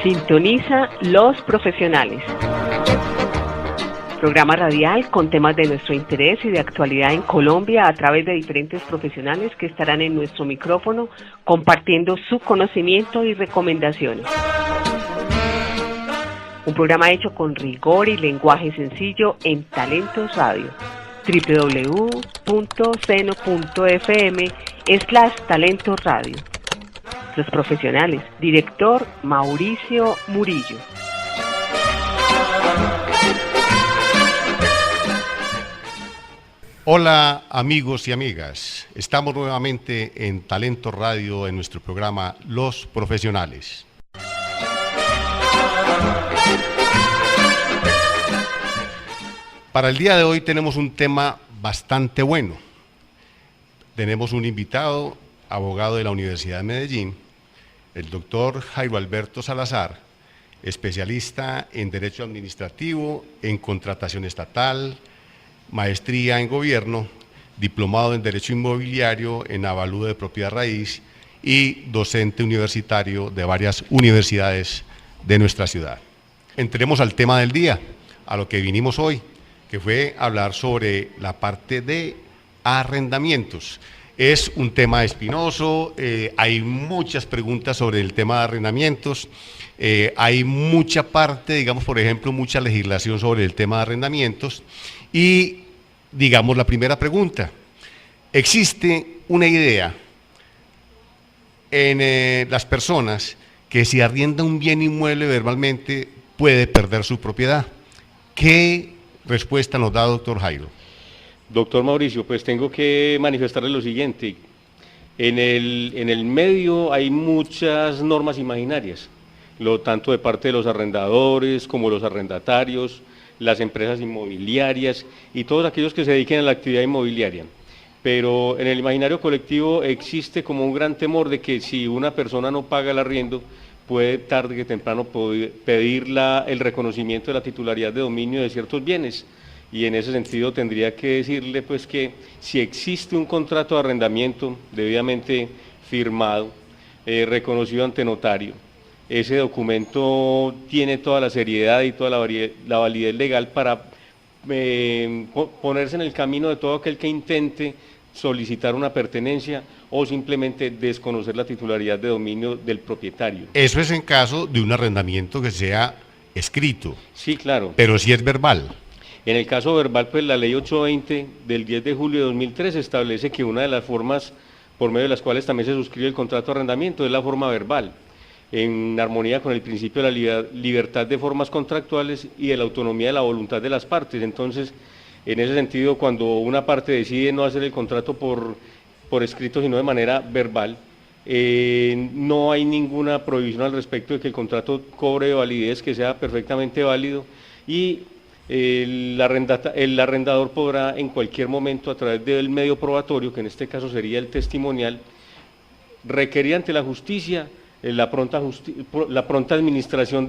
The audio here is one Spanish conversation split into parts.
Sintoniza Los Profesionales. Programa radial con temas de nuestro interés y de actualidad en Colombia a través de diferentes profesionales que estarán en nuestro micrófono compartiendo su conocimiento y recomendaciones. Un programa hecho con rigor y lenguaje sencillo en Talentos Radio. www.seno.fm/Talentos Radio. Los Profesionales. Director Mauricio Murillo. Hola amigos y amigas, estamos nuevamente en Talentos Radio en nuestro programa Los Profesionales. Para el día de hoy tenemos un tema bastante bueno. Tenemos un invitado, abogado de la Universidad de Medellín, el doctor Jairo Alberto Salazar, especialista en Derecho Administrativo, en Contratación Estatal, maestría en Gobierno, diplomado en Derecho Inmobiliario, en avalúo de propiedad raíz y docente universitario de varias universidades de nuestra ciudad. Entremos al tema del día, a lo que vinimos hoy, que fue hablar sobre la parte de arrendamientos. Es un tema espinoso, hay muchas preguntas sobre el tema de arrendamientos, hay mucha parte, digamos, por ejemplo, mucha legislación sobre el tema de arrendamientos y, digamos, la primera pregunta, ¿existe una idea en las personas que si arrienda un bien inmueble verbalmente puede perder su propiedad? ¿Qué respuesta nos da doctor Jairo? Doctor Mauricio, pues tengo que manifestarle lo siguiente. En el medio hay muchas normas imaginarias, tanto de parte de los arrendadores como los arrendatarios, las empresas inmobiliarias y todos aquellos que se dediquen a la actividad inmobiliaria. Pero en el imaginario colectivo existe como un gran temor de que si una persona no paga el arriendo, puede tarde que temprano pedir el reconocimiento de la titularidad de dominio de ciertos bienes. Y en ese sentido tendría que decirle pues que si existe un contrato de arrendamiento debidamente firmado, reconocido ante notario, ese documento tiene toda la seriedad y toda la validez legal para ponerse en el camino de todo aquel que intente solicitar una pertenencia o simplemente desconocer la titularidad de dominio del propietario. Eso es en caso de un arrendamiento que sea escrito. Sí, claro. Pero si es verbal. En el caso verbal, pues la ley 820 del 10 de julio de 2003 establece que una de las formas por medio de las cuales también se suscribe el contrato de arrendamiento es la forma verbal, en armonía con el principio de la libertad de formas contractuales y de la autonomía de la voluntad de las partes. Entonces, en ese sentido, cuando una parte decide no hacer el contrato por escrito, sino de manera verbal, no hay ninguna prohibición al respecto de que el contrato cobre validez, que sea perfectamente válido, y el arrendador podrá en cualquier momento, a través del medio probatorio, que en este caso sería el testimonial, requerir ante la justicia la pronta administración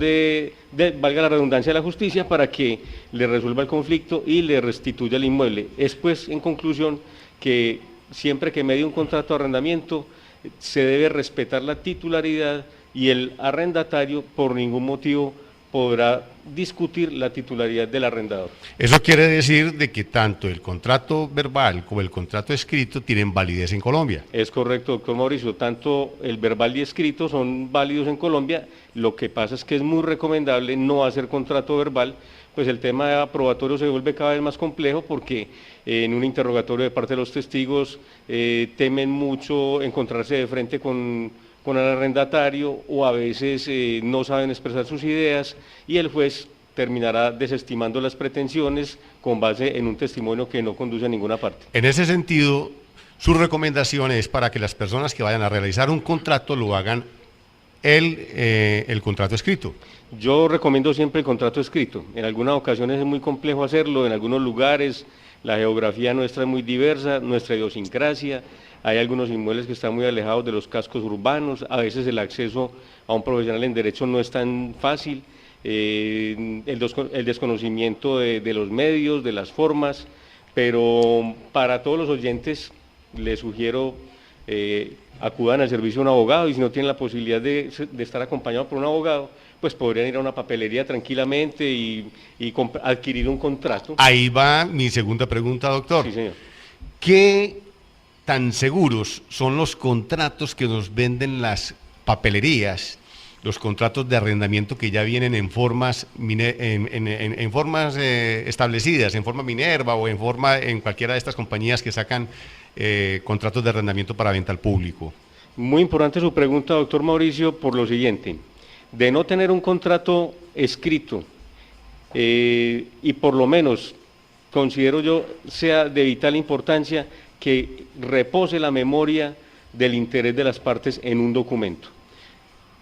valga la redundancia, de la justicia para que le resuelva el conflicto y le restituya el inmueble. Es pues, en conclusión, que siempre que medie un contrato de arrendamiento se debe respetar la titularidad y el arrendatario por ningún motivo podrá discutir la titularidad del arrendador. Eso quiere decir de que tanto el contrato verbal como el contrato escrito tienen validez en Colombia. Es correcto, doctor Mauricio, tanto el verbal y escrito son válidos en Colombia. Lo que pasa es que es muy recomendable no hacer contrato verbal, pues el tema probatorio se vuelve cada vez más complejo porque en un interrogatorio de parte de los testigos temen mucho encontrarse de frente con el arrendatario o a veces no saben expresar sus ideas y el juez terminará desestimando las pretensiones con base en un testimonio que no conduce a ninguna parte. En ese sentido, su recomendación es para que las personas que vayan a realizar un contrato lo hagan el contrato escrito. Yo recomiendo siempre el contrato escrito. En algunas ocasiones es muy complejo hacerlo, en algunos lugares la geografía nuestra es muy diversa, nuestra idiosincrasia. Hay algunos inmuebles que están muy alejados de los cascos urbanos, a veces el acceso a un profesional en derecho no es tan fácil, el desconocimiento de los medios, de las formas, pero para todos los oyentes les sugiero acudan al servicio de un abogado y si no tienen la posibilidad de estar acompañados por un abogado, pues podrían ir a una papelería tranquilamente y adquirir un contrato. Ahí va mi segunda pregunta, doctor. Sí, señor. ¿Qué tan seguros son los contratos que nos venden las papelerías, los contratos de arrendamiento que ya vienen en formas, en formas establecidas, en forma Minerva o en cualquiera de estas compañías que sacan contratos de arrendamiento para venta al público? Muy importante su pregunta, doctor Mauricio, por lo siguiente: de no tener un contrato escrito y por lo menos, considero yo, sea de vital importancia que repose la memoria del interés de las partes en un documento.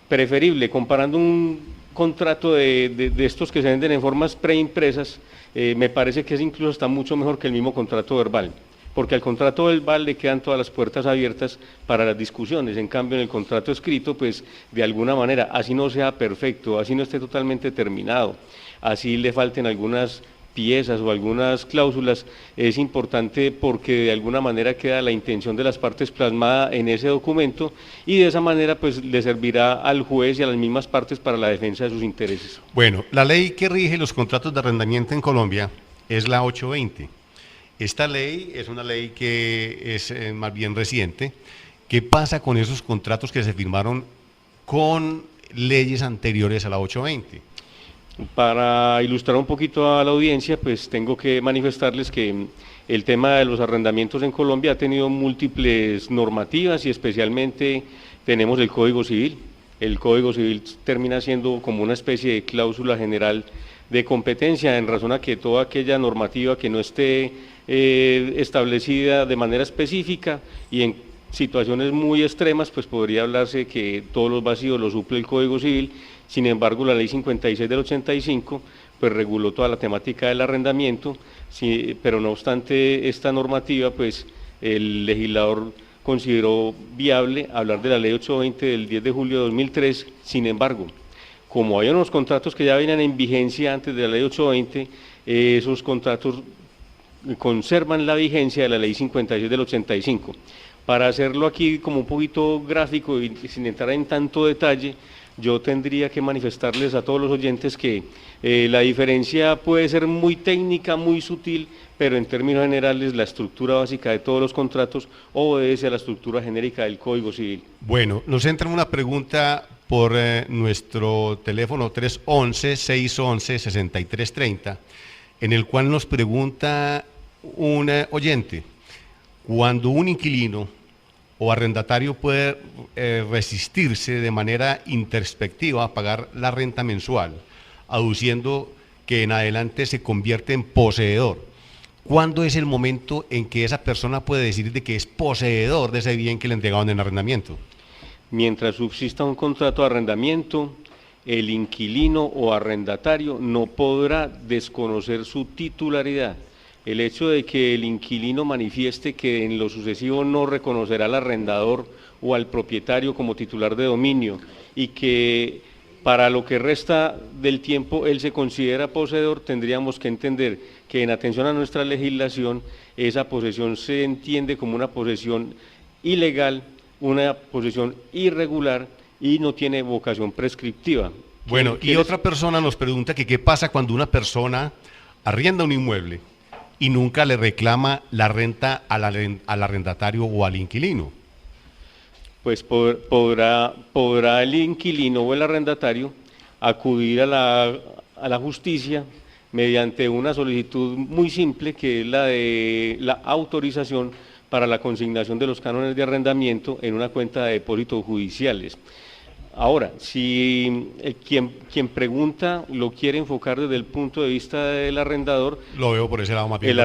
Preferible, comparando un contrato de estos que se venden en formas preimpresas, me parece que es incluso hasta mucho mejor que el mismo contrato verbal, porque al contrato verbal le quedan todas las puertas abiertas para las discusiones. En cambio, en el contrato escrito, pues de alguna manera, así no sea perfecto, así no esté totalmente terminado, así le falten algunas piezas o algunas cláusulas, es importante porque de alguna manera queda la intención de las partes plasmada en ese documento y de esa manera pues le servirá al juez y a las mismas partes para la defensa de sus intereses. Bueno, la ley que rige los contratos de arrendamiento en Colombia es la 820. Esta ley es una ley que es más bien reciente. ¿Qué pasa con esos contratos que se firmaron con leyes anteriores a la 820? Para ilustrar un poquito a la audiencia, pues tengo que manifestarles que el tema de los arrendamientos en Colombia ha tenido múltiples normativas y especialmente tenemos el Código Civil. El Código Civil termina siendo como una especie de cláusula general de competencia en razón a que toda aquella normativa que no esté establecida de manera específica y en situaciones muy extremas, pues podría hablarse que todos los vacíos los suple el Código Civil. Sin embargo, la Ley 56 del 85 pues reguló toda la temática del arrendamiento, sí, pero no obstante esta normativa, pues el legislador consideró viable hablar de la Ley 820 del 10 de julio de 2003. Sin embargo, como hay unos contratos que ya venían en vigencia antes de la Ley 820, esos contratos conservan la vigencia de la Ley 56 del 85. Para hacerlo aquí como un poquito gráfico y sin entrar en tanto detalle, yo tendría que manifestarles a todos los oyentes que la diferencia puede ser muy técnica, muy sutil, pero en términos generales la estructura básica de todos los contratos obedece a la estructura genérica del Código Civil. Bueno, nos entra una pregunta por nuestro teléfono 311-611-6330, en el cual nos pregunta un oyente: cuando un inquilino o arrendatario puede resistirse de manera introspectiva a pagar la renta mensual, aduciendo que en adelante se convierte en poseedor, ¿cuándo es el momento en que esa persona puede decir de que es poseedor de ese bien que le entregaron en arrendamiento? Mientras subsista un contrato de arrendamiento, el inquilino o arrendatario no podrá desconocer su titularidad. El hecho de que el inquilino manifieste que en lo sucesivo no reconocerá al arrendador o al propietario como titular de dominio y que para lo que resta del tiempo él se considera poseedor, tendríamos que entender que en atención a nuestra legislación esa posesión se entiende como una posesión ilegal, una posesión irregular y no tiene vocación prescriptiva. Bueno, y otra persona nos pregunta que qué pasa cuando una persona arrienda un inmueble y nunca le reclama la renta al arrendatario o al inquilino. Pues podrá el inquilino o el arrendatario acudir a la justicia mediante una solicitud muy simple, que es la de la autorización para la consignación de los cánones de arrendamiento en una cuenta de depósitos judiciales. Ahora, si quien pregunta lo quiere enfocar desde el punto de vista del arrendador, lo veo por ese lado más bien. El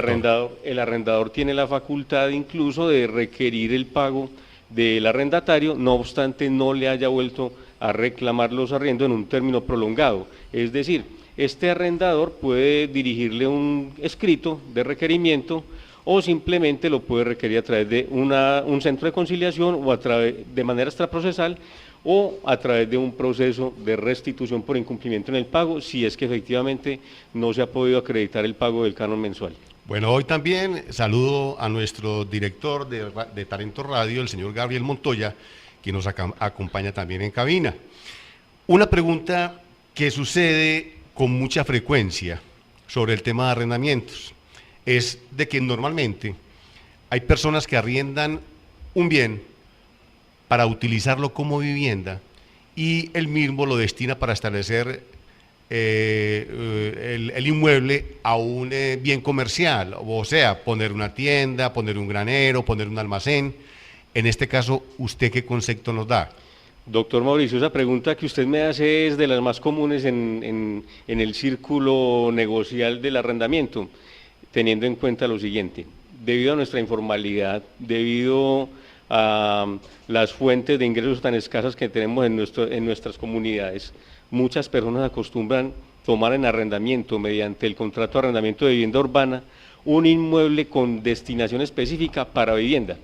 arrendador tiene la facultad incluso de requerir el pago del arrendatario, no obstante no le haya vuelto a reclamar los arriendos en un término prolongado. Es decir, este arrendador puede dirigirle un escrito de requerimiento o simplemente lo puede requerir a través de un centro de conciliación o de manera extraprocesal o a través de un proceso de restitución por incumplimiento en el pago, si es que efectivamente no se ha podido acreditar el pago del canon mensual. Bueno, hoy también saludo a nuestro director de Talento Radio, el señor Gabriel Montoya, que nos acompaña también en cabina. Una pregunta que sucede con mucha frecuencia sobre el tema de arrendamientos es de que normalmente hay personas que arriendan un bien para utilizarlo como vivienda y el mismo lo destina para establecer el inmueble a un bien comercial, o sea, poner una tienda, poner un granero, poner un almacén. En este caso, ¿usted qué concepto nos da? Doctor Mauricio, esa pregunta que usted me hace es de las más comunes en el círculo negocial del arrendamiento, teniendo en cuenta lo siguiente: debido a nuestra informalidad, debido a las fuentes de ingresos tan escasas que tenemos en nuestras comunidades, muchas personas acostumbran tomar en arrendamiento, mediante el contrato de arrendamiento de vivienda urbana, un inmueble con destinación específica para vivienda.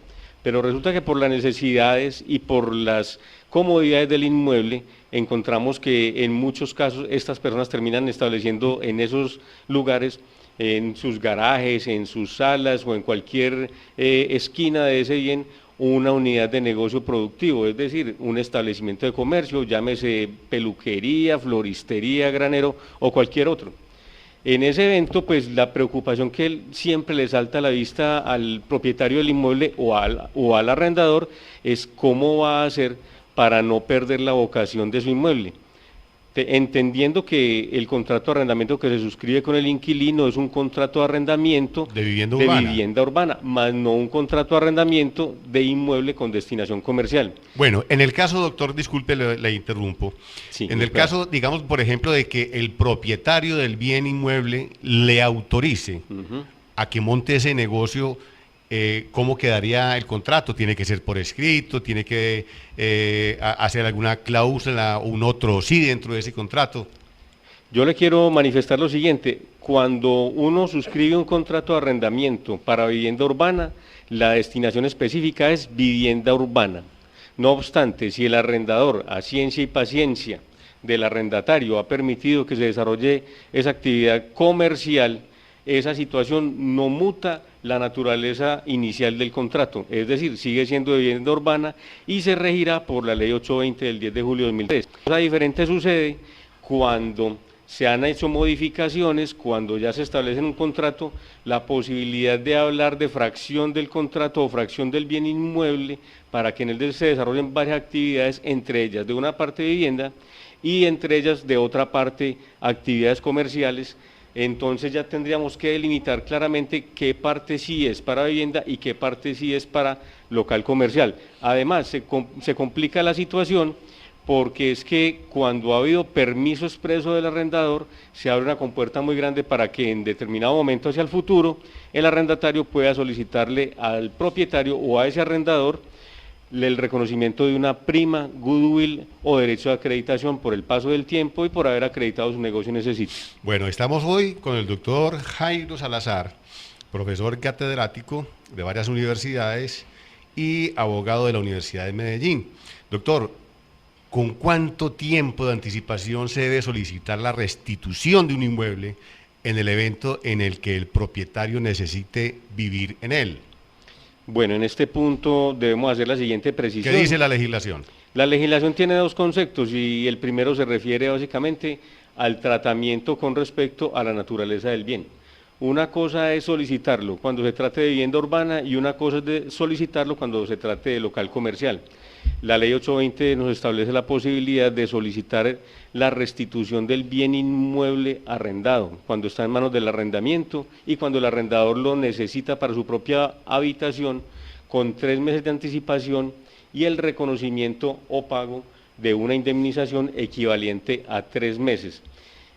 Pero resulta que por las necesidades y por las comodidades del inmueble, encontramos que en muchos casos estas personas terminan estableciendo en esos lugares, en sus garajes, en sus salas o en cualquier esquina de ese bien, una unidad de negocio productivo, es decir, un establecimiento de comercio, llámese peluquería, floristería, granero o cualquier otro. En ese evento, pues la preocupación que siempre le salta a la vista al propietario del inmueble o al arrendador es cómo va a hacer para no perder la vocación de su inmueble. Entendiendo que el contrato de arrendamiento que se suscribe con el inquilino es un contrato de arrendamiento De vivienda de urbana. vivienda urbana, más no un contrato de arrendamiento de inmueble con destinación comercial. Bueno, en el caso, doctor, disculpe, le interrumpo. Sí, En el claro. caso, digamos, por ejemplo, de que el propietario del bien inmueble le autorice a que monte ese negocio, ¿cómo quedaría el contrato? ¿Tiene que ser por escrito? ¿Tiene que hacer alguna cláusula, un otro sí dentro de ese contrato? Yo le quiero manifestar lo siguiente: cuando uno suscribe un contrato de arrendamiento para vivienda urbana, la destinación específica es vivienda urbana. No obstante, si el arrendador, a ciencia y paciencia del arrendatario, ha permitido que se desarrolle esa actividad comercial, esa situación no muta la naturaleza inicial del contrato, es decir, sigue siendo de vivienda urbana y se regirá por la ley 820 del 10 de julio de 2003. Cosa diferente sucede cuando se han hecho modificaciones, cuando ya se establece en un contrato la posibilidad de hablar de fracción del contrato o fracción del bien inmueble para que en él se desarrollen varias actividades, entre ellas de una parte vivienda y entre ellas de otra parte actividades comerciales. Entonces ya tendríamos que delimitar claramente qué parte sí es para vivienda y qué parte sí es para local comercial. Además, se complica la situación porque es que cuando ha habido permiso expreso del arrendador, se abre una compuerta muy grande para que en determinado momento hacia el futuro, el arrendatario pueda solicitarle al propietario o a ese arrendador el reconocimiento de una prima, goodwill o derecho de acreditación por el paso del tiempo y por haber acreditado su negocio en ese sitio. Bueno, estamos hoy con el doctor Jairo Salazar, profesor catedrático de varias universidades y abogado de la Universidad de Medellín. Doctor, ¿con cuánto tiempo de anticipación se debe solicitar la restitución de un inmueble en el evento en el que el propietario necesite vivir en él? Bueno, en este punto debemos hacer la siguiente precisión. ¿Qué dice la legislación? La legislación tiene dos conceptos y el primero se refiere básicamente al tratamiento con respecto a la naturaleza del bien. Una cosa es solicitarlo cuando se trate de vivienda urbana y una cosa es de solicitarlo cuando se trate de local comercial. La ley 820 nos establece la posibilidad de solicitar la restitución del bien inmueble arrendado, cuando está en manos del arrendamiento y cuando el arrendador lo necesita para su propia habitación, con 3 meses de anticipación y el reconocimiento o pago de una indemnización equivalente a 3 meses.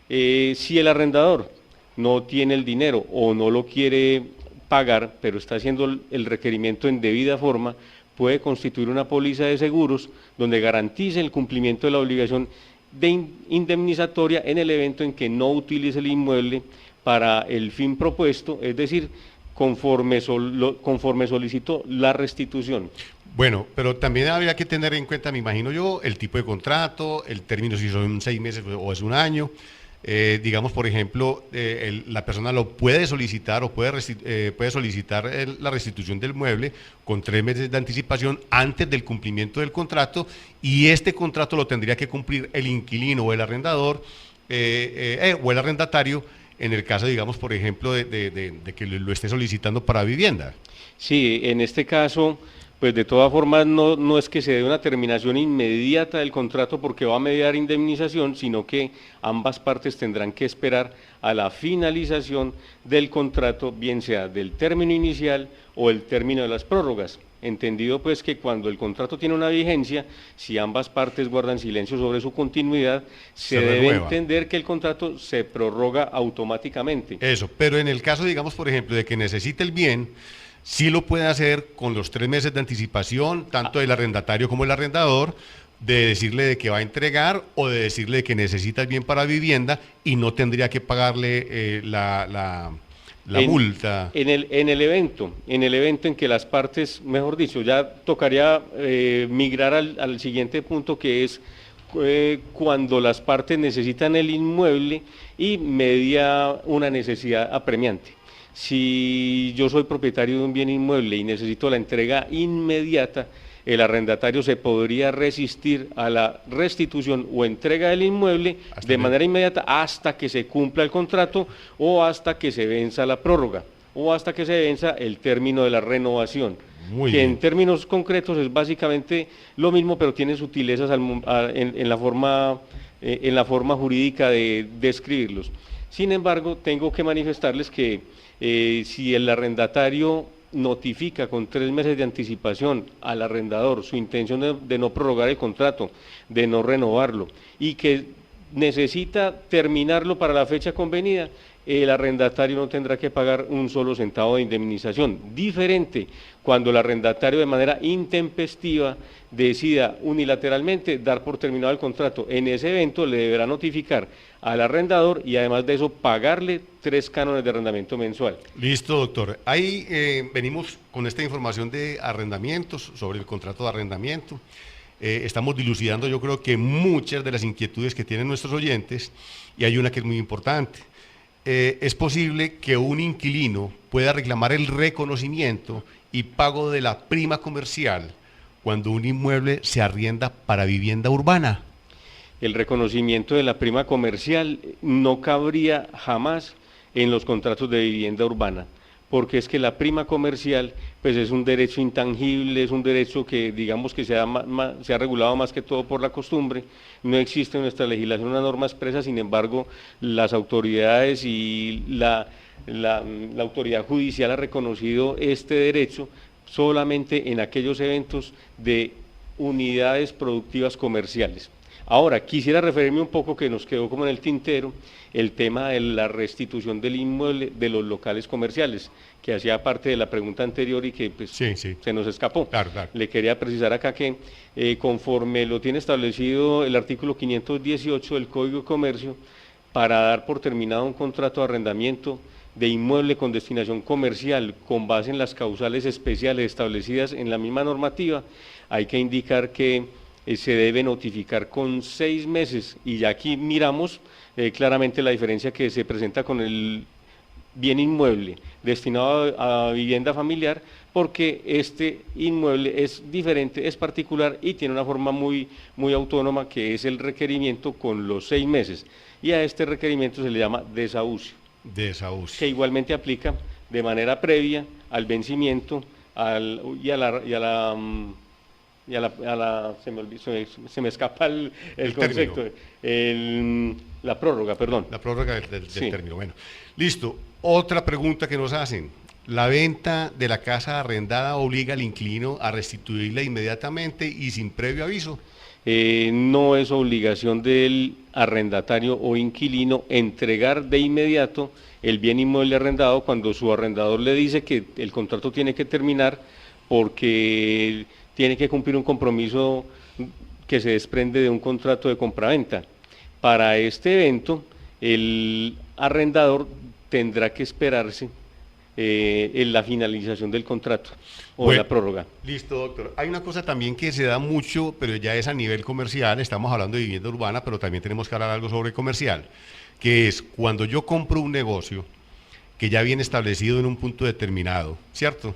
Si el arrendador no tiene el dinero o no lo quiere pagar, pero está haciendo el requerimiento en debida forma, puede constituir una póliza de seguros donde garantice el cumplimiento de la obligación de indemnizatoria en el evento en que no utilice el inmueble para el fin propuesto, es decir, conforme solicitó la restitución. Bueno, pero también habría que tener en cuenta, me imagino yo, el tipo de contrato, el término, si son 6 meses o es un año. digamos, por ejemplo, la persona lo puede solicitar o puede solicitar la restitución del mueble con 3 meses de anticipación antes del cumplimiento del contrato, y este contrato lo tendría que cumplir el inquilino o el arrendador o el arrendatario en el caso, digamos, por ejemplo, de que lo esté solicitando para vivienda. Sí, en este caso, pues de todas formas no es que se dé una terminación inmediata del contrato porque va a mediar indemnización, sino que ambas partes tendrán que esperar a la finalización del contrato, bien sea del término inicial o el término de las prórrogas. Entendido pues que cuando el contrato tiene una vigencia, si ambas partes guardan silencio sobre su continuidad, se debe entender que el contrato se prorroga automáticamente. Eso, pero en el caso, digamos, por ejemplo, de que necesite el bien, sí lo puede hacer con los 3 meses de anticipación, tanto el arrendatario como el arrendador, de decirle de que va a entregar o de decirle que necesita el bien para vivienda y no tendría que pagarle la multa. En el evento en que las partes, mejor dicho, ya tocaría migrar al siguiente punto, que es cuando las partes necesitan el inmueble y media una necesidad apremiante. Si yo soy propietario de un bien inmueble y necesito la entrega inmediata, el arrendatario se podría resistir a la restitución o entrega del inmueble de manera inmediata hasta que se cumpla el contrato o hasta que se venza la prórroga o hasta que se venza el término de la renovación. Muy que bien. En términos concretos es básicamente lo mismo, pero tiene sutilezas en la forma jurídica de describirlos. Sin embargo, tengo que manifestarles que si el arrendatario notifica con 3 meses de anticipación al arrendador su intención de no prorrogar el contrato, de no renovarlo, y que necesita terminarlo para la fecha convenida, el arrendatario no tendrá que pagar un solo centavo de indemnización. Diferente cuando el arrendatario de manera intempestiva decida unilateralmente dar por terminado el contrato. En ese evento le deberá notificar al arrendador y además de eso pagarle 3 cánones de arrendamiento mensual. Listo, doctor. Ahí venimos con esta información de arrendamientos, sobre el contrato de arrendamiento. Estamos dilucidando, yo creo que muchas de las inquietudes que tienen nuestros oyentes, y hay una que es muy importante. Es posible que un inquilino pueda reclamar el reconocimiento y pago de la prima comercial cuando un inmueble se arrienda para vivienda urbana. El reconocimiento de la prima comercial no cabría jamás en los contratos de vivienda urbana, porque es que la prima comercial pues es un derecho intangible, es un derecho que digamos que se ha regulado más que todo por la costumbre. No existe en nuestra legislación una norma expresa, sin embargo las autoridades y la autoridad judicial ha reconocido este derecho solamente en aquellos eventos de unidades productivas comerciales. Ahora, quisiera referirme un poco, que nos quedó como en el tintero, el tema de la restitución del inmueble de los locales comerciales, que hacía parte de la pregunta anterior y que pues, Sí. se nos escapó. Claro. Le quería precisar acá que conforme lo tiene establecido el artículo 518 del Código de Comercio, para dar por terminado un contrato de arrendamiento de inmueble con destinación comercial con base en las causales especiales establecidas en la misma normativa, hay que indicar que se debe notificar con 6 meses, y ya aquí miramos claramente la diferencia que se presenta con el bien inmueble destinado a vivienda familiar, porque este inmueble es diferente, es particular y tiene una forma muy autónoma, que es el requerimiento con los 6 meses, y a este requerimiento se le llama desahucio. Que igualmente aplica de manera previa al vencimiento se me escapa el concepto, la prórroga, perdón. La prórroga del Sí. término. Bueno, listo. Otra pregunta que nos hacen. ¿La venta de la casa arrendada obliga al inquilino a restituirla inmediatamente y sin previo aviso? No es obligación del arrendatario o inquilino entregar de inmediato el bien inmueble arrendado cuando su arrendador le dice que el contrato tiene que terminar porque tiene que cumplir un compromiso que se desprende de un contrato de compraventa. Para este evento, el arrendador tendrá que esperarse en la finalización del contrato o de la prórroga. Listo, doctor. Hay una cosa también que se da mucho, pero ya es a nivel comercial. Estamos hablando de vivienda urbana, pero también tenemos que hablar algo sobre comercial. que es cuando yo compro un negocio que ya viene establecido en un punto determinado, ¿cierto?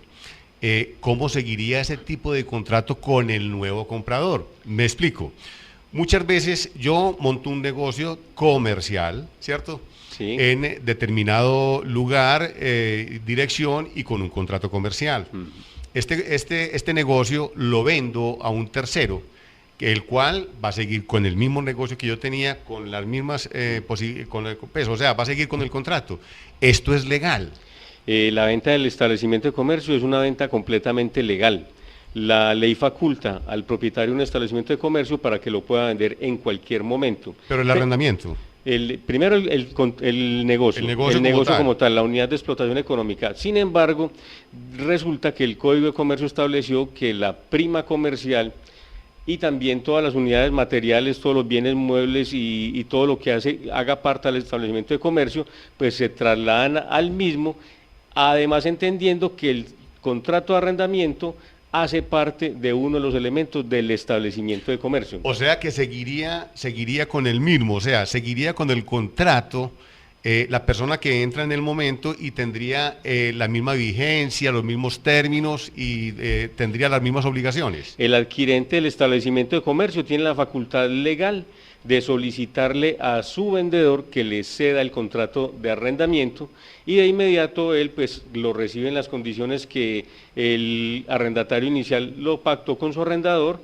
¿Cómo seguiría ese tipo de contrato con el nuevo comprador? Me explico. Muchas veces yo monto un negocio comercial, ¿cierto? Sí. En determinado lugar, dirección y con un contrato comercial. Este negocio lo vendo a un tercero, el cual va a seguir con el mismo negocio que yo tenía, con las mismas, o sea, va a seguir con el contrato. ¿Esto es legal? La venta del establecimiento de comercio es una venta completamente legal. La ley faculta al propietario de un establecimiento de comercio para que lo pueda vender en cualquier momento. Pero el arrendamiento. Primero el negocio como tal, la unidad de explotación económica. Sin embargo, resulta que el Código de Comercio estableció que la prima comercial y también todas las unidades materiales, todos los bienes muebles y todo lo que haga parte del establecimiento de comercio, pues se trasladan al mismo, además entendiendo que el contrato de arrendamiento hace parte de uno de los elementos del establecimiento de comercio. O sea que seguiría con el mismo, o sea, seguiría con el contrato la persona que entra en el momento y tendría la misma vigencia, los mismos términos y tendría las mismas obligaciones. El adquirente del establecimiento de comercio tiene la facultad legal de solicitarle a su vendedor que le ceda el contrato de arrendamiento y de inmediato él pues lo recibe en las condiciones que el arrendatario inicial lo pactó con su arrendador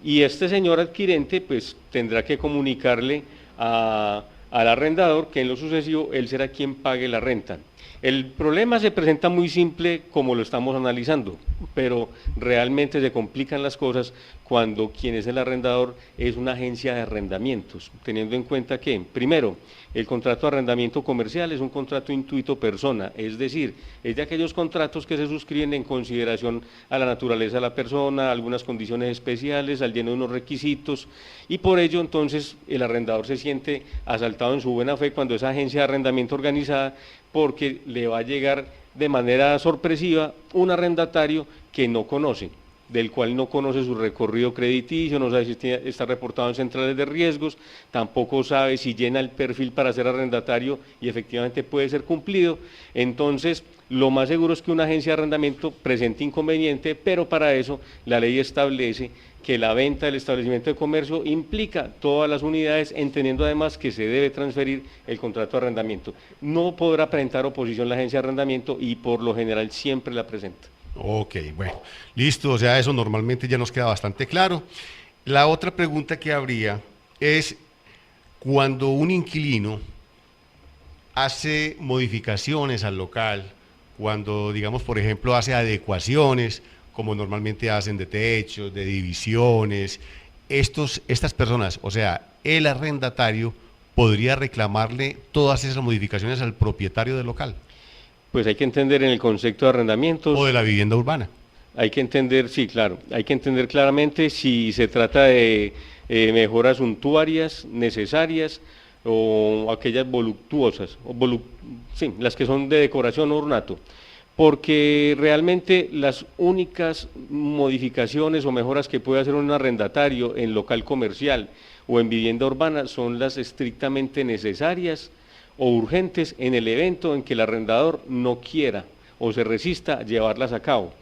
y este señor adquirente pues tendrá que comunicarle al arrendador que en lo sucesivo él será quien pague la renta. El problema se presenta muy simple como lo estamos analizando, pero realmente se complican las cosas cuando quien es el arrendador es una agencia de arrendamientos, teniendo en cuenta que, primero, el contrato de arrendamiento comercial es un contrato intuito persona, es decir, es de aquellos contratos que se suscriben en consideración a la naturaleza de la persona, a algunas condiciones especiales, al lleno de unos requisitos, y por ello entonces el arrendador se siente asaltado en su buena fe cuando esa agencia de arrendamiento organizada, porque le va a llegar de manera sorpresiva un arrendatario que no conoce, del cual no conoce su recorrido crediticio, no sabe si está reportado en centrales de riesgos, tampoco sabe si llena el perfil para ser arrendatario y efectivamente puede ser cumplido. Entonces, lo más seguro es que una agencia de arrendamiento presente inconveniente, pero para eso la ley establece que la venta del establecimiento de comercio implica todas las unidades, entendiendo además que se debe transferir el contrato de arrendamiento. No podrá presentar oposición la agencia de arrendamiento y por lo general siempre la presenta. Ok, bueno, listo, o sea, eso normalmente ya nos queda bastante claro. La otra pregunta que habría es, cuando un inquilino hace modificaciones al local, cuando, digamos, por ejemplo, hace adecuaciones, como normalmente hacen de techos, de divisiones, estas personas, o sea, el arrendatario, podría reclamarle todas esas modificaciones al propietario del local. Pues hay que entender en el concepto de arrendamientos. O de la vivienda urbana. Hay que entender, sí, claro, hay que entender claramente si se trata de mejoras suntuarias, necesarias, o aquellas voluptuosas, sí, las que son de decoración o ornato. Porque realmente las únicas modificaciones o mejoras que puede hacer un arrendatario en local comercial o en vivienda urbana son las estrictamente necesarias o urgentes en el evento en que el arrendador no quiera o se resista a llevarlas a cabo.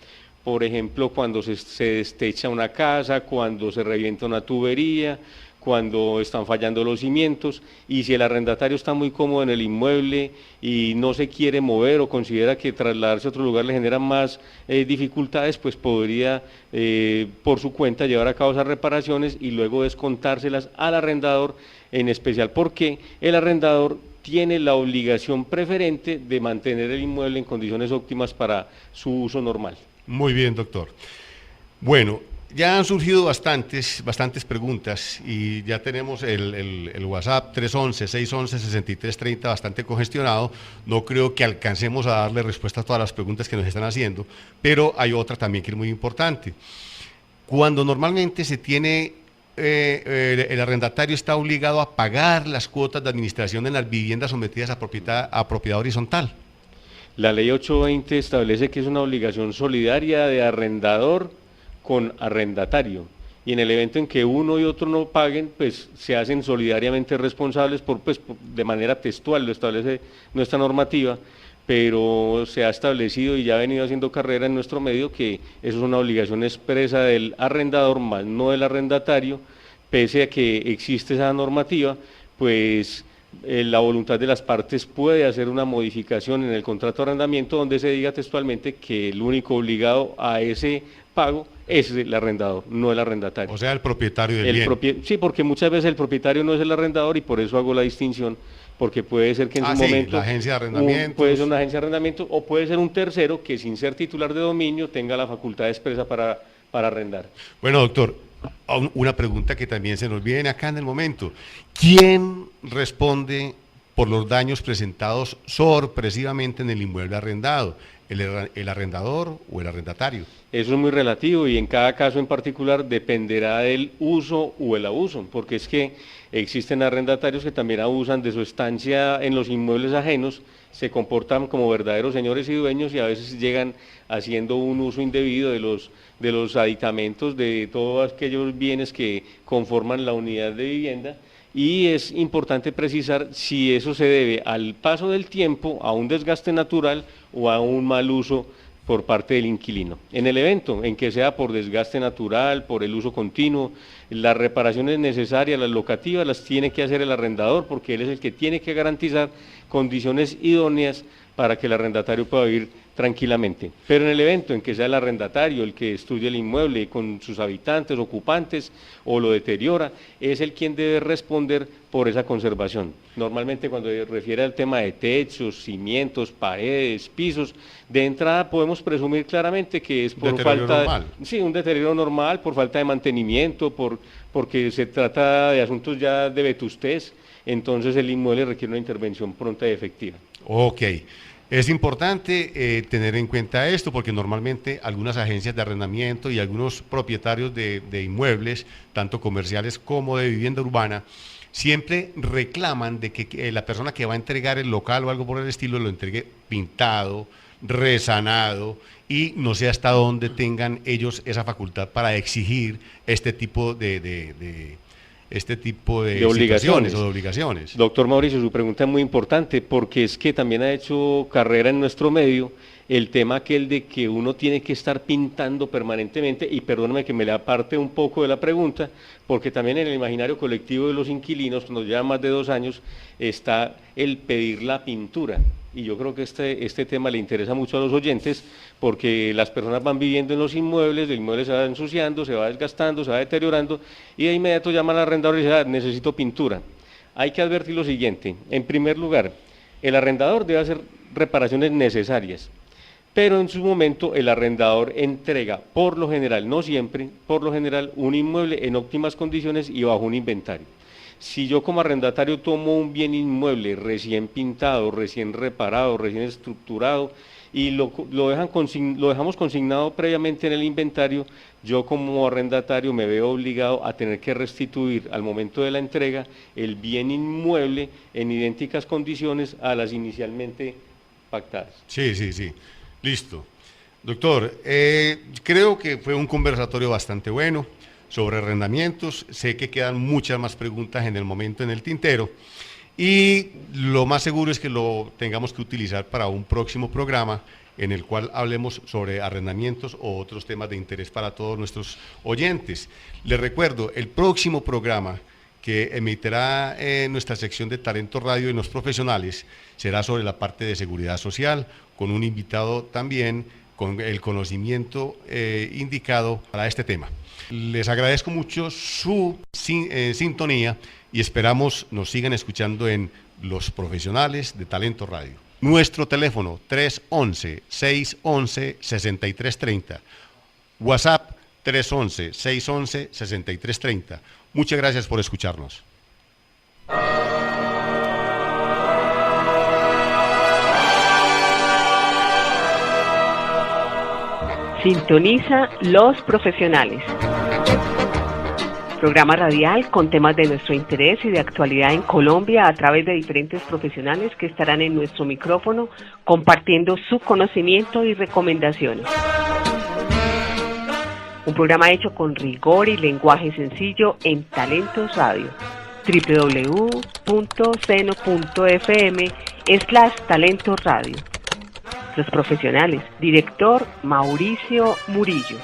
Por ejemplo, cuando se destecha una casa, cuando se revienta una tubería, cuando están fallando los cimientos, y si el arrendatario está muy cómodo en el inmueble y no se quiere mover o considera que trasladarse a otro lugar le genera más dificultades, pues podría por su cuenta llevar a cabo esas reparaciones y luego descontárselas al arrendador, en especial porque el arrendador tiene la obligación preferente de mantener el inmueble en condiciones óptimas para su uso normal. Muy bien, doctor. Bueno, ya han surgido bastantes preguntas y ya tenemos el WhatsApp 311-611-6330 bastante congestionado. No creo que alcancemos a darle respuesta a todas las preguntas que nos están haciendo, pero hay otra también que es muy importante. Cuando normalmente se tiene, el arrendatario está obligado a pagar las cuotas de administración en las viviendas sometidas a propiedad horizontal. La ley 820 establece que es una obligación solidaria de arrendador con arrendatario y en el evento en que uno y otro no paguen, pues se hacen solidariamente responsables de manera textual, lo establece nuestra normativa, pero se ha establecido y ya ha venido haciendo carrera en nuestro medio que eso es una obligación expresa del arrendador, más no del arrendatario, pese a que existe esa normativa, pues la voluntad de las partes puede hacer una modificación en el contrato de arrendamiento donde se diga textualmente que el único obligado a ese pago es el arrendador, no el arrendatario. O sea, el propietario del bien. Sí, porque muchas veces el propietario no es el arrendador y por eso hago la distinción, porque puede ser que en su momento la agencia de arrendamiento puede ser una agencia de arrendamiento o puede ser un tercero que sin ser titular de dominio tenga la facultad expresa para arrendar. Bueno, doctor, una pregunta que también se nos viene acá en el momento. ¿Quién responde por los daños presentados sorpresivamente en el inmueble arrendado? ¿El arrendador o el arrendatario? Eso es muy relativo y en cada caso en particular dependerá del uso o el abuso, porque es que existen arrendatarios que también abusan de su estancia en los inmuebles ajenos, se comportan como verdaderos señores y dueños y a veces llegan haciendo un uso indebido de los aditamentos, de todos aquellos bienes que conforman la unidad de vivienda. Y es importante precisar si eso se debe al paso del tiempo, a un desgaste natural o a un mal uso por parte del inquilino. En el evento en que sea por desgaste natural, por el uso continuo, las reparaciones necesarias, las locativas, las tiene que hacer el arrendador porque él es el que tiene que garantizar condiciones idóneas para que el arrendatario pueda vivir tranquilamente. Pero en el evento en que sea el arrendatario el que estudie el inmueble con sus habitantes, ocupantes, o lo deteriora, es el quien debe responder por esa conservación. Normalmente cuando se refiere al tema de techos, cimientos, paredes, pisos, de entrada podemos presumir claramente que es por falta de, un deterioro normal, por falta de mantenimiento, porque se trata de asuntos ya de vetustez, entonces el inmueble requiere una intervención pronta y efectiva. Ok. Es importante tener en cuenta esto porque normalmente algunas agencias de arrendamiento y algunos propietarios de inmuebles, tanto comerciales como de vivienda urbana, siempre reclaman de que la persona que va a entregar el local o algo por el estilo lo entregue pintado, resanado y no sé hasta dónde tengan ellos esa facultad para exigir este tipo de obligaciones. O de obligaciones. Doctor Mauricio, su pregunta es muy importante porque es que también ha hecho carrera en nuestro medio el tema aquel de que uno tiene que estar pintando permanentemente, y perdóneme que me le aparte un poco de la pregunta, porque también en el imaginario colectivo de los inquilinos, cuando llevan más de 2 años, está el pedir la pintura. Y yo creo que este tema le interesa mucho a los oyentes, porque las personas van viviendo en los inmuebles, el inmueble se va ensuciando, se va desgastando, se va deteriorando, y de inmediato llaman al arrendador y dicen, necesito pintura. Hay que advertir lo siguiente: en primer lugar, el arrendador debe hacer reparaciones necesarias, pero en su momento el arrendador entrega, por lo general, no siempre, por lo general, un inmueble en óptimas condiciones y bajo un inventario. Si yo como arrendatario tomo un bien inmueble recién pintado, recién reparado, recién estructurado y lo dejamos consignado previamente en el inventario, yo como arrendatario me veo obligado a tener que restituir al momento de la entrega el bien inmueble en idénticas condiciones a las inicialmente pactadas. Sí. Listo. Doctor, creo que fue un conversatorio bastante bueno sobre arrendamientos. Sé que quedan muchas más preguntas en el momento en el tintero y lo más seguro es que lo tengamos que utilizar para un próximo programa en el cual hablemos sobre arrendamientos o otros temas de interés para todos nuestros oyentes. Les recuerdo, el próximo programa que emitirá nuestra sección de Talento Radio y los profesionales será sobre la parte de seguridad social, con un invitado también con el conocimiento indicado para este tema. Les agradezco mucho su sintonía y esperamos nos sigan escuchando en Los Profesionales de Talento Radio. Nuestro teléfono 311-611-6330, WhatsApp 311-611-6330. Muchas gracias por escucharnos. Sintoniza Los Profesionales. Programa radial con temas de nuestro interés y de actualidad en Colombia a través de diferentes profesionales que estarán en nuestro micrófono compartiendo su conocimiento y recomendaciones. Un programa hecho con rigor y lenguaje sencillo en Talentos Radio. www.seno.fm/Talentos Radio. Los profesionales. Director Mauricio Murillo.